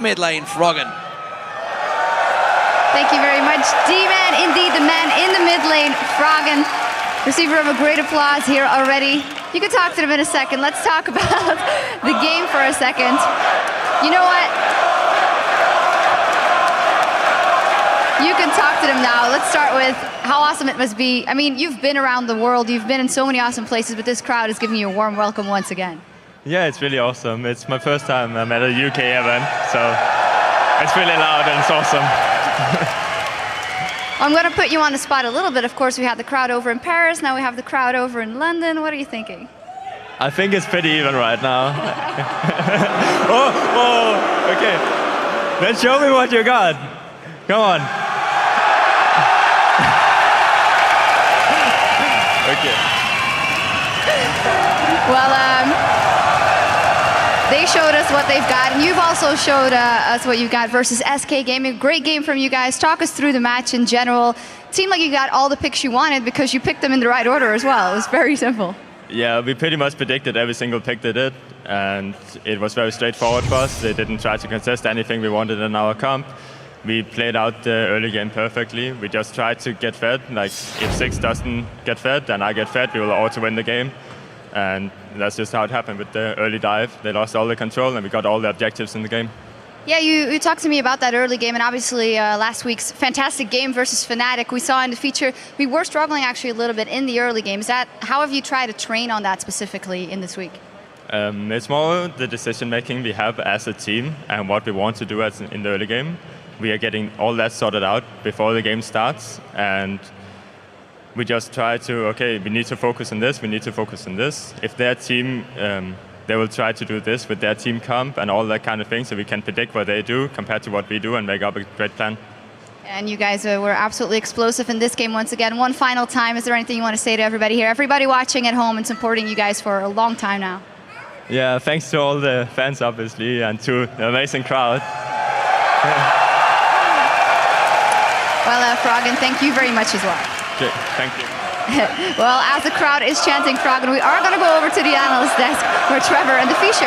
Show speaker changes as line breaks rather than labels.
Mid lane, Froggen.
Thank you very much, D-Man. Indeed, the man in the mid lane, Froggen. Receiver of a great applause here already. You can talk to them in a second. Let's talk about the game for a second. You know what? You can talk to them now. Let's start with how awesome it must be. I mean, you've been around the world. You've been in so many awesome places, but this crowd is giving you a warm welcome once again.
Yeah, it's really awesome. It's my first time I'm at a UK event, so it's really loud and it's awesome.
I'm going to put you on the spot a little bit. Of course, we had the crowd over in Paris. Now we have the crowd over in London. What are you thinking?
I think it's pretty even right now. oh, okay. Then show me what you got. Come on. Okay.
Well, they showed us what they've got, and you've also showed us what you've got versus SK Gaming. Great game from you guys. Talk us through the match in general. It seemed like you got all the picks you wanted because you picked them in the right order as well. It was very simple.
Yeah, we pretty much predicted every single pick they did, and it was very straightforward for us. They didn't try to contest anything we wanted in our comp. We played out the early game perfectly. We just tried to get fed. Like, if 6 doesn't get fed, then I get fed, we will auto win the game. And that's just how it happened with the early dive. They lost all the control and we got all the objectives in the game.
Yeah, you talked to me about that early game, and obviously last week's fantastic game versus Fnatic. We saw in the feature, we were struggling actually a little bit in the early game. How have you tried to train on that specifically in this week?
It's more the decision making we have as a team and what we want to do in the early game. We are getting all that sorted out before the game starts, and we just try to, okay, we need to focus on this, we need to focus on this. If their team, they will try to do this with their team comp and all that kind of thing, so we can predict what they do compared to what we do and make up a great plan.
And you guys were absolutely explosive in this game once again. One final time, is there anything you want to say to everybody here? Everybody watching at home and supporting you guys for a long time now.
Yeah, thanks to all the fans, obviously, and to the amazing crowd.
Well, Froggen, thank you very much as well.
Okay, thank you.
Well, as the crowd is chanting Froggen, we are going to go over to the analyst desk where Trevor and the Fischer